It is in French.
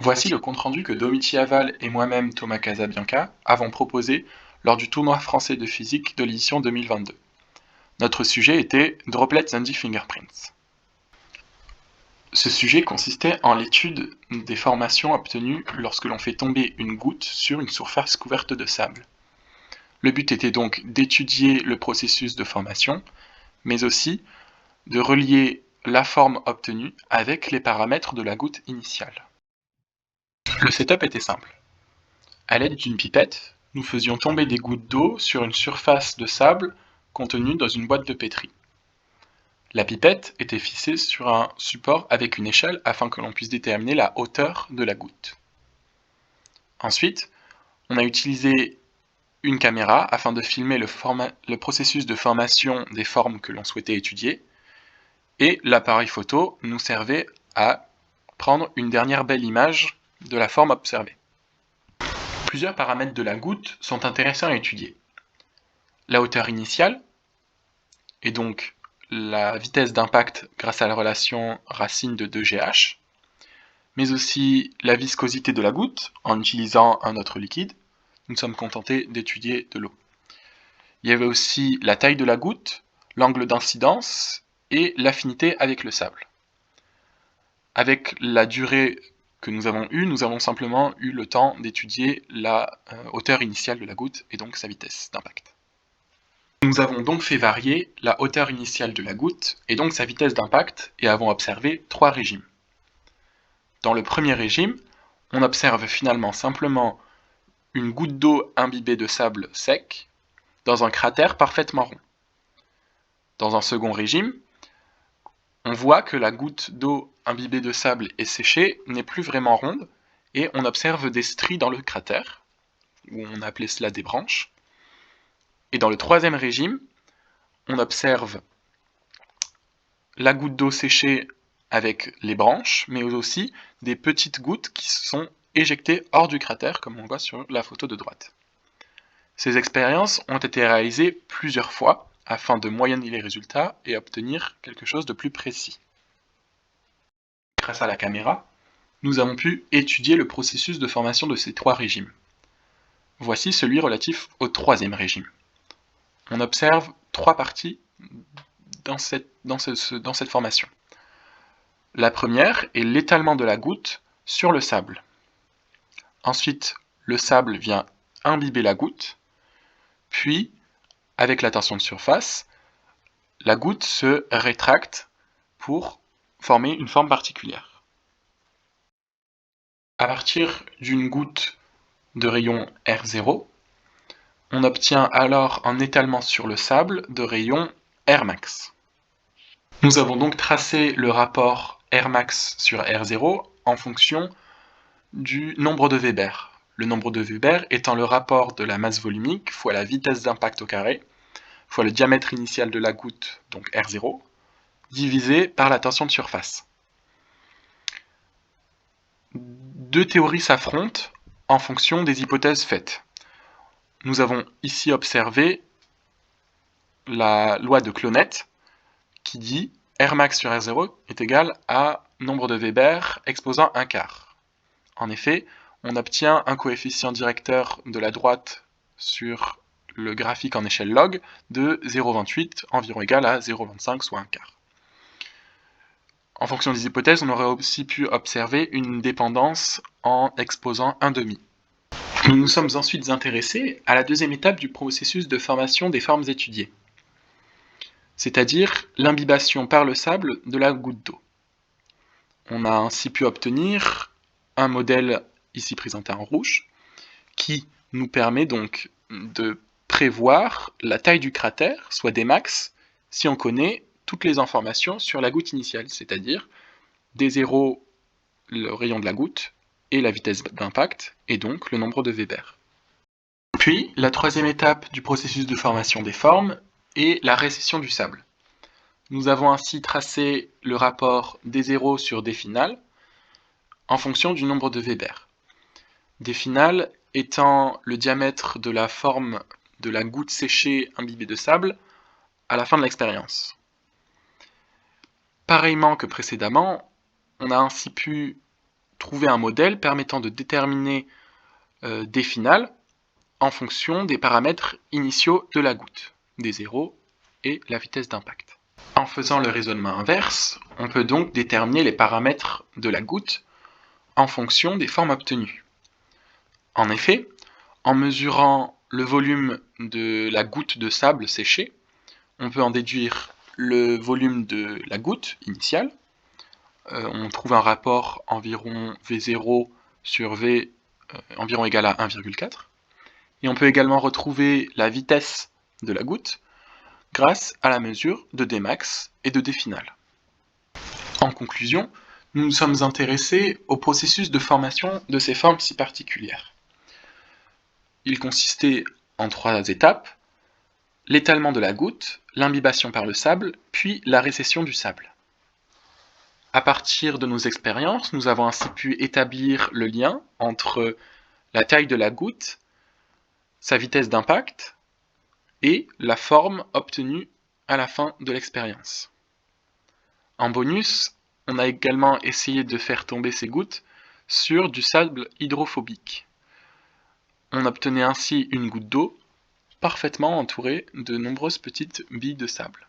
Voici le compte-rendu que Domitier Aval et moi-même, Thomas Casabianca, avons proposé lors du tournoi français de physique de l'édition 2022. Notre sujet était Droplets and Fingerprints. Ce sujet consistait en l'étude des formations obtenues lorsque l'on fait tomber une goutte sur une surface couverte de sable. Le but était donc d'étudier le processus de formation, mais aussi de relier la forme obtenue avec les paramètres de la goutte initiale. Le setup était simple. À l'aide d'une pipette, nous faisions tomber des gouttes d'eau sur une surface de sable contenue dans une boîte de pétri. La pipette était fixée sur un support avec une échelle afin que l'on puisse déterminer la hauteur de la goutte. Ensuite, on a utilisé une caméra afin de filmer le processus de formation des formes que l'on souhaitait étudier, et l'appareil photo nous servait à prendre une dernière belle image de la forme observée. Plusieurs paramètres de la goutte sont intéressants à étudier. La hauteur initiale, et donc la vitesse d'impact grâce à la relation racine de 2GH, mais aussi la viscosité de la goutte en utilisant un autre liquide. Nous sommes contentés d'étudier de l'eau. Il y avait aussi la taille de la goutte, l'angle d'incidence et l'affinité avec le sable. Avec la durée que nous avons simplement eu le temps d'étudier la hauteur initiale de la goutte et donc sa vitesse d'impact. Nous avons donc fait varier la hauteur initiale de la goutte et donc sa vitesse d'impact et avons observé 3 régimes. Dans le premier régime, on observe finalement simplement une goutte d'eau imbibée de sable sec dans un cratère parfaitement rond. Dans un second régime, on voit que la goutte d'eau imbibée de sable et séchée n'est plus vraiment ronde et on observe des stries dans le cratère, où on appelait cela des branches. Et dans le troisième régime, on observe la goutte d'eau séchée avec les branches, mais aussi des petites gouttes qui sont éjectées hors du cratère, comme on voit sur la photo de droite. Ces expériences ont été réalisées plusieurs fois afin de moyenner les résultats et obtenir quelque chose de plus précis. Grâce à la caméra, nous avons pu étudier le processus de formation de ces 3 régimes. Voici celui relatif au troisième régime. On observe 3 parties dans cette formation. La première est l'étalement de la goutte sur le sable. Ensuite, le sable vient imbiber la goutte, puis, avec la tension de surface, la goutte se rétracte pour former une forme particulière. À partir d'une goutte de rayon R0, on obtient alors un étalement sur le sable de rayon Rmax. Nous avons donc tracé le rapport Rmax sur R0 en fonction du nombre de Weber. Le nombre de Weber étant le rapport de la masse volumique fois la vitesse d'impact au carré, fois le diamètre initial de la goutte, donc R0, divisé par la tension de surface. Deux théories s'affrontent en fonction des hypothèses faites. Nous avons ici observé la loi de Clonette qui dit Rmax sur R0 est égal à nombre de Weber exposant un quart. En effet, on obtient un coefficient directeur de la droite sur le graphique en échelle log de 0,28, environ égal à 0,25, soit un quart. En fonction des hypothèses, on aurait aussi pu observer une dépendance en exposant un demi. Nous nous sommes ensuite intéressés à la deuxième étape du processus de formation des formes étudiées, c'est-à-dire l'imbibation par le sable de la goutte d'eau. On a ainsi pu obtenir un modèle ici présenté en rouge, qui nous permet donc de prévoir la taille du cratère, soit Dmax, si on connaît toutes les informations sur la goutte initiale, c'est-à-dire D0, le rayon de la goutte, et la vitesse d'impact, et donc le nombre de Weber. Puis, la troisième étape du processus de formation des formes est la récession du sable. Nous avons ainsi tracé le rapport D0 sur D final en fonction du nombre de Weber. D final étant le diamètre de la forme de la goutte séchée imbibée de sable à la fin de l'expérience. Pareillement que précédemment, on a ainsi pu trouver un modèle permettant de déterminer des finales en fonction des paramètres initiaux de la goutte, des zéros et la vitesse d'impact. En faisant le raisonnement inverse, on peut donc déterminer les paramètres de la goutte en fonction des formes obtenues. En effet, en mesurant le volume de la goutte de sable séchée, on peut en déduire le volume de la goutte initiale. On trouve un rapport environ V0 sur V environ égal à 1,4. Et on peut également retrouver la vitesse de la goutte grâce à la mesure de Dmax et de D final. En conclusion, nous nous sommes intéressés au processus de formation de ces formes si particulières. Il consistait en 3 étapes: l'étalement de la goutte, l'imbibation par le sable, puis la récession du sable. À partir de nos expériences, nous avons ainsi pu établir le lien entre la taille de la goutte, sa vitesse d'impact et la forme obtenue à la fin de l'expérience. En bonus, on a également essayé de faire tomber ces gouttes sur du sable hydrophobique. On obtenait ainsi une goutte d'eau parfaitement entourée de nombreuses petites billes de sable.